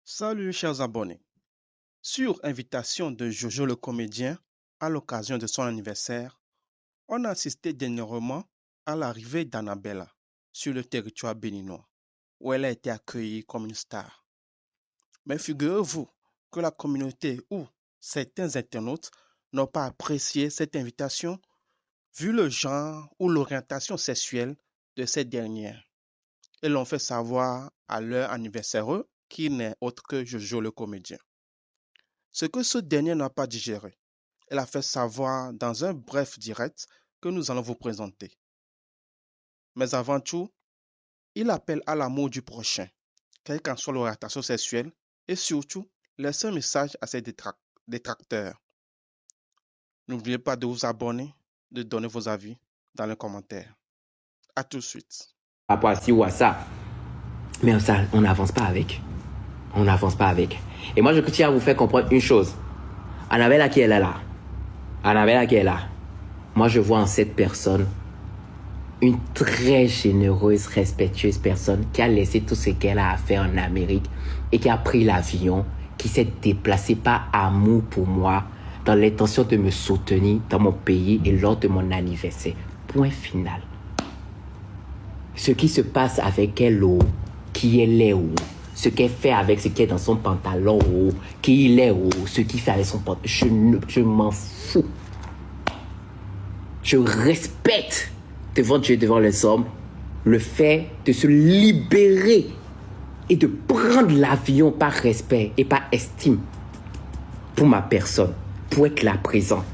Salut chers abonnés. Sur invitation de Jojo le comédien, à l'occasion de son anniversaire, on a assisté dernièrement à l'arrivée d'Annabella sur le territoire béninois, où elle a été accueillie comme une star. Mais figurez-vous que la communauté ou certains internautes n'ont pas apprécié cette invitation vu le genre ou l'orientation sexuelle de cette dernière. Ils l'ont fait savoir à leur anniversaire, qui n'est autre que Jojo le comédien. Ce que ce dernier n'a pas digéré, elle a fait savoir dans un bref direct que nous allons vous présenter. Mais avant tout, il appelle à l'amour du prochain, quelle qu'en soit l'orientation sexuelle, et surtout, laisse un message à ses détracteurs. N'oubliez pas de vous abonner, de donner vos avis dans les commentaires. À tout de suite. Par rapport à ci ou à ça. Mais ça, on n'avance pas avec. On n'avance pas avec. Et moi, je tiens à vous faire comprendre une chose. Annabella qui est là. Annabella qui est là. Moi, je vois en cette personne une très généreuse, respectueuse personne qui a laissé tout ce qu'elle a à faire en Amérique et qui a pris l'avion, qui s'est déplacée par amour pour moi, dans l'intention de me soutenir dans mon pays et lors de mon anniversaire. Point final. Ce qui se passe avec elle, qui elle est, ce qu'elle fait avec ce qui est dans son pantalon, qui il est, ce qu'il fait avec son pantalon, je m'en fous. Je respecte devant Dieu, devant les hommes, le fait de se libérer et de prendre l'avion par respect et par estime pour ma personne, pour être là présent.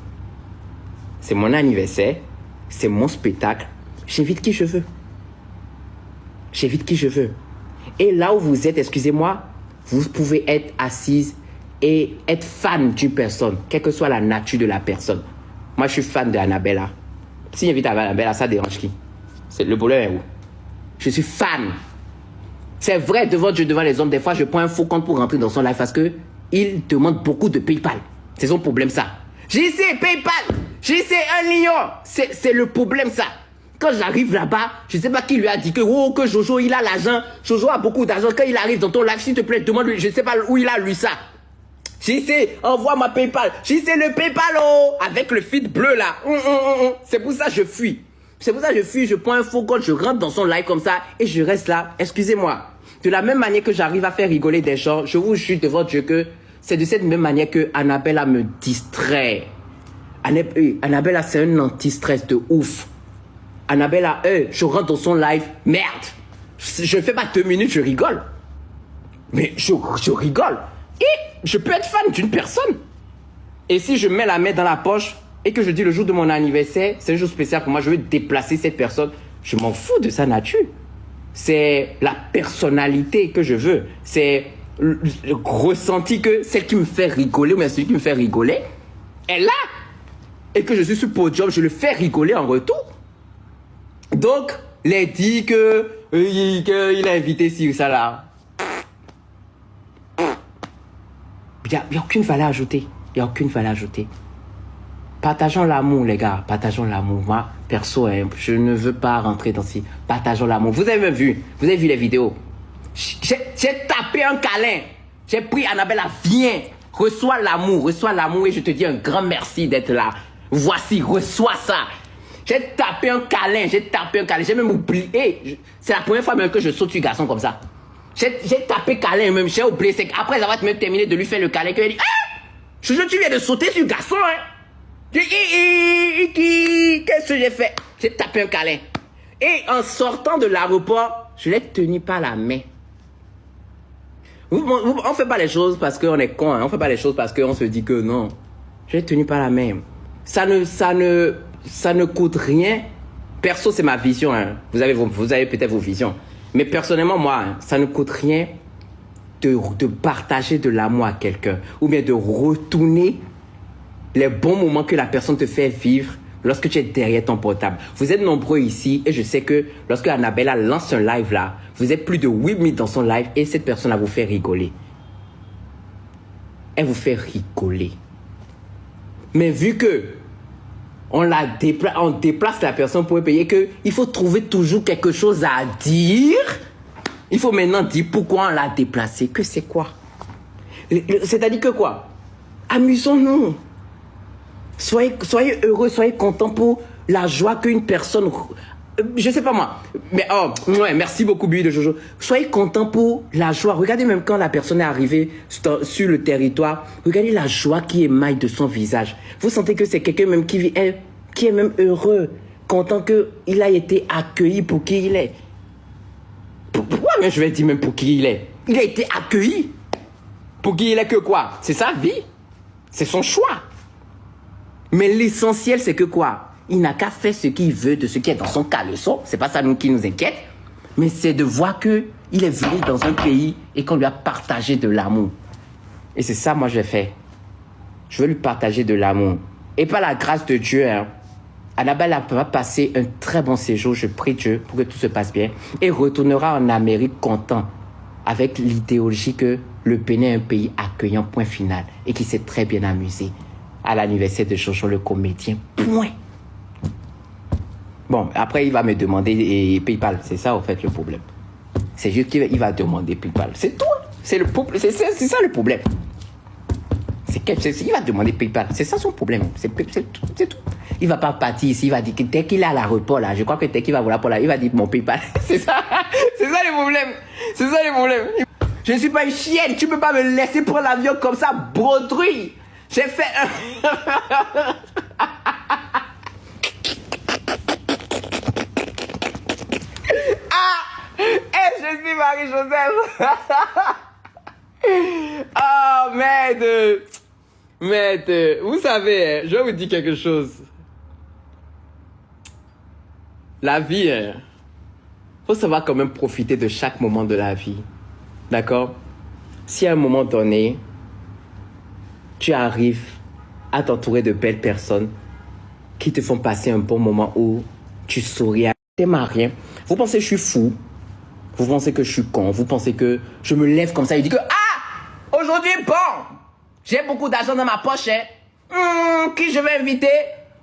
C'est mon anniversaire, c'est mon spectacle, j'invite qui je veux. J'invite qui je veux. Et là où vous êtes, excusez-moi, vous pouvez être assise et être fan d'une personne, quelle que soit la nature de la personne. Moi, je suis fan de Annabella. Si j'invite Annabella, ça dérange qui? Le problème est où? Je suis fan. C'est vrai, devant Dieu, devant les hommes, des fois, je prends un faux compte pour rentrer dans son live parce qu'il demande beaucoup de PayPal. C'est son problème, ça. J'y sais, PayPal. J'y sais, 1 million. C'est le problème, ça. Quand j'arrive là-bas, je ne sais pas qui lui a dit que Jojo, il a l'argent. Jojo a beaucoup d'argent. Quand il arrive dans ton live, s'il te plaît, demande-lui. Je ne sais pas où il a lu ça. J'y sais, envoie ma PayPal. J'y sais le PayPal, avec le feed bleu là. C'est pour ça que je fuis. C'est pour ça que je fuis, je prends un faux compte, je rentre dans son live comme ça et je reste là. Excusez-moi. De la même manière que j'arrive à faire rigoler des gens, je vous jure devant Dieu que c'est de cette même manière que Annabella me distrait. Annabella, c'est un anti-stress de ouf. Annabella, je rentre dans son live, merde. Je fais pas 2 minutes, je rigole. Mais je rigole. Et je peux être fan d'une personne. Et si je mets la main dans la poche et que je dis le jour de mon anniversaire, c'est un jour spécial pour moi, je veux déplacer cette personne, je m'en fous de sa nature. C'est la personnalité que je veux. C'est le ressenti que celle qui me fait rigoler ou bien celui qui me fait rigoler est là. Et que je suis sur le podium, je le fais rigoler en retour. Donc, les dit qu'il a invité ci ou ça là. Il n'y a aucune valeur ajoutée. Il n'y a aucune valeur ajoutée. Partageons l'amour, les gars. Partageons l'amour. Moi, perso, je ne veux pas rentrer dans ci. Partageons l'amour. Vous avez vu les vidéos. J'ai tapé un câlin. J'ai pris Annabella, viens. Reçois l'amour et je te dis un grand merci d'être là. Voici, reçois ça. J'ai tapé un câlin. J'ai même oublié. C'est la première fois même que je saute sur garçon comme ça. J'ai tapé câlin même, j'ai oublié. Après avoir même terminé de lui faire le câlin, qu'il a dit, tu viens de sauter sur le garçon, hein. Qu'est-ce que j'ai fait? J'ai tapé un câlin. Et en sortant de l'aéroport, je l'ai tenu par la main. On fait pas les choses parce qu'on est con, hein. On fait pas les choses parce qu'on se dit que non. Je l'ai tenu par la main. Ça ne coûte rien. Perso, c'est ma vision, hein. Vous avez peut-être vos visions. Mais personnellement, moi, ça ne coûte rien de partager de l'amour à quelqu'un. Ou bien de retourner les bons moments que la personne te fait vivre lorsque tu es derrière ton portable. Vous êtes nombreux ici et je sais que lorsque Annabella lance un live là, vous êtes plus de 8000 dans son live et cette personne-là vous fait rigoler. Elle vous fait rigoler. Mais vu que on déplace la personne pour payer, qu'il faut trouver toujours quelque chose à dire. Il faut maintenant dire pourquoi on l'a déplacé. Que c'est quoi? C'est-à-dire que quoi? Amusons-nous. Soyez heureux, soyez contents pour la joie qu'une personne... Je sais pas moi. Mais ouais, merci beaucoup, Bibi de Jojo. Soyez contents pour la joie. Regardez même quand la personne est arrivée sur le territoire. Regardez la joie qui émaille de son visage. Vous sentez que c'est quelqu'un même qui est même heureux, content qu'il a été accueilli pour qui il est. Pourquoi même je vais dire même pour qui il est? Il a été accueilli. Pour qui il est que quoi? C'est sa vie. C'est son choix. Mais l'essentiel, c'est que quoi? Il n'a qu'à faire ce qu'il veut de ce qui est dans son caleçon. C'est pas ça qui nous inquiète. Mais c'est de voir qu'il est venu dans un pays et qu'on lui a partagé de l'amour. Et c'est ça, moi, je vais faire. Je veux lui partager de l'amour. Et par la grâce de Dieu, Annabelle va passer un très bon séjour. Je prie Dieu pour que tout se passe bien. Et retournera en Amérique content. Avec l'idéologie que le Bénin est un pays accueillant, point final. Et qui s'est très bien amusé à l'anniversaire de Jojo le comédien. Point. Bon, après, il va me demander PayPal. C'est ça, en fait, le problème. C'est juste qu'il va demander PayPal. C'est tout. C'est ça le problème. Il va demander PayPal. C'est ça son problème. C'est tout. Il va pas partir ici. Il va dire que dès qu'il est à l'aéroport, là, je crois que dès qu'il va voir pour là, il va dire mon PayPal. C'est ça le problème. C'est ça le problème. Je ne suis pas une chienne. Tu peux pas me laisser prendre l'avion comme ça, brodouille. J'ai fait je suis Marie-Joseph. Merde. Vous savez, je vais vous dire quelque chose. La vie, faut savoir quand même profiter de chaque moment de la vie. D'accord? Si à un moment donné, tu arrives à t'entourer de belles personnes qui te font passer un bon moment où tu souris, t'aimes à rien. Vous pensez que je suis fou? Vous pensez que je suis con? Vous pensez que je me lève comme ça et je dis que aujourd'hui, bon, j'ai beaucoup d'argent dans ma poche. Qui je vais inviter?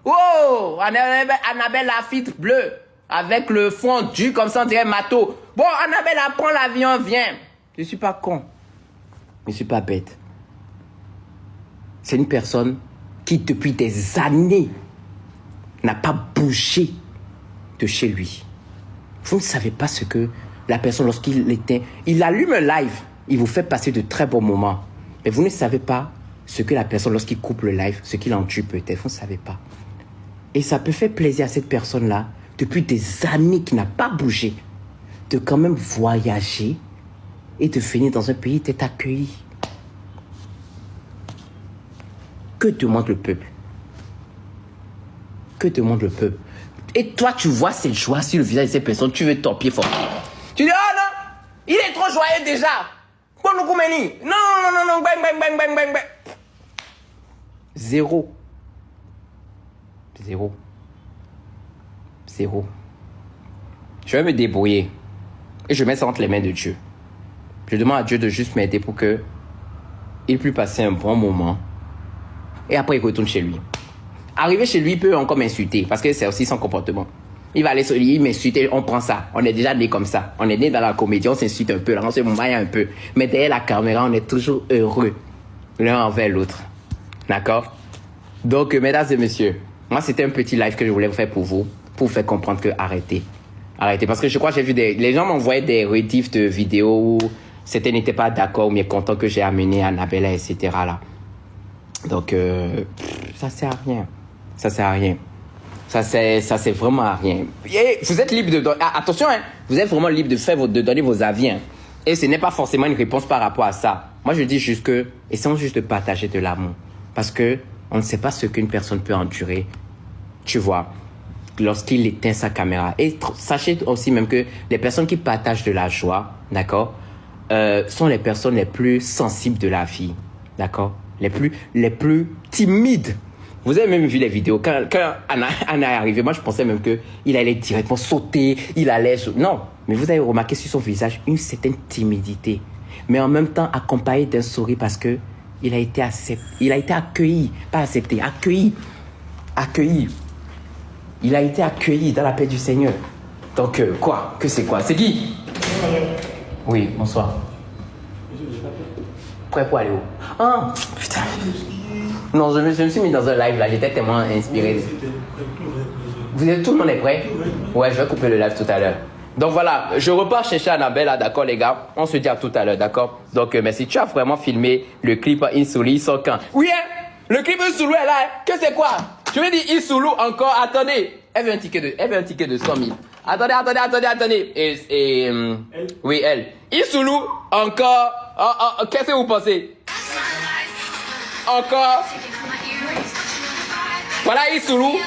Oh, Annabelle Lafitte bleue avec le fondu comme ça on dirait Mato. Bon, Annabelle, prends l'avion, viens. Je suis pas con. Je suis pas bête. C'est une personne qui depuis des années n'a pas bougé de chez lui. Vous ne savez pas ce que la personne, il allume un live, il vous fait passer de très bons moments. Mais vous ne savez pas ce que la personne, lorsqu'il coupe le live, ce qu'il en tue peut-être, vous ne savez pas. Et ça peut faire plaisir à cette personne-là, depuis des années qui n'a pas bougé, de quand même voyager et de venir dans un pays d'être accueilli. Que demande le peuple? Que demande le peuple? Et toi, tu vois cette joie sur le visage de ces personnes, tu veux ton pied fort. Tu dis, oh non, il est trop joyeux déjà. Non, bang. Zéro. Je vais me débrouiller. Et je mets ça entre les mains de Dieu. Je demande à Dieu de juste m'aider pour que il puisse passer un bon moment. Et après, il retourne chez lui. Arriver chez lui, il peut encore m'insulter, parce que c'est aussi son comportement. Il va aller sur lui, m'insulter, on prend ça. On est déjà né comme ça. On est né dans la comédie, on s'insulte un peu, là, on se maille un peu. Mais derrière la caméra, on est toujours heureux, l'un envers l'autre. D'accord? Donc, mesdames et messieurs, moi, c'était un petit live que je voulais vous faire pour vous faire comprendre que arrêtez. Parce que je crois que j'ai vu les gens m'envoyaient des rediffs de vidéos où certains n'étaient pas d'accord ou bien contents que j'ai amené Annabella, etc. là. Donc, ça sert à rien. Ça sert vraiment à rien. Et vous êtes libre de donner... attention, vous êtes vraiment libre de donner vos avis. Et ce n'est pas forcément une réponse par rapport à ça. Moi, je dis juste que... essayons juste de partager de l'amour. Parce que on ne sait pas ce qu'une personne peut endurer. Tu vois, lorsqu'il éteint sa caméra. Et sachez aussi même que les personnes qui partagent de la joie, d'accord, sont les personnes les plus sensibles de la vie. D'accord? Les plus timides. Vous avez même vu les vidéos. Quand Anna est arrivée, moi je pensais même qu'il allait directement sauter, non, mais vous avez remarqué sur son visage une certaine timidité. Mais en même temps accompagné d'un sourire parce que il a été accueilli. Pas accepté, accueilli. Il a été accueilli dans la paix du Seigneur. Donc, quoi? Que c'est quoi? C'est qui? Oui, bonsoir. Prêt pour aller où? Ah, putain. Non, je me suis mis dans un live là, j'étais tellement inspiré. Tout le monde est prêt? Ouais, je vais couper le live tout à l'heure. Donc voilà, je repars chercher Annabelle là, d'accord les gars? On se dit à tout à l'heure, d'accord? Donc merci, tu as vraiment filmé le clip Insulu, ils sont quand? Oui, hein? Le clip Insulu est là, hein? Que c'est quoi? Je vais dire Insulu encore, attendez. Elle veut un ticket de 100 000. Attendez. Oui, elle. Insulu, encore. Qu'est-ce que vous pensez? Encore. Voilà Insulu.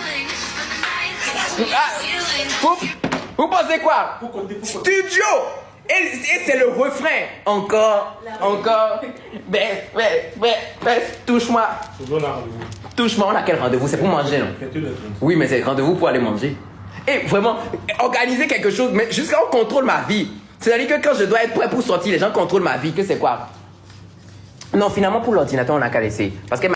Vous pensez quoi? Studio. Et c'est le refrain. Encore. Touche-moi. Touche-moi, on a quel rendez-vous? C'est pour manger, non? Oui, mais c'est rendez-vous pour aller manger. Et vraiment, organiser quelque chose, mais jusqu'à on contrôle ma vie. C'est-à-dire que quand je dois être prêt pour sortir, les gens contrôlent ma vie. Que c'est quoi? Non, finalement, pour l'ordinateur, on n'a qu'à laisser. Parce que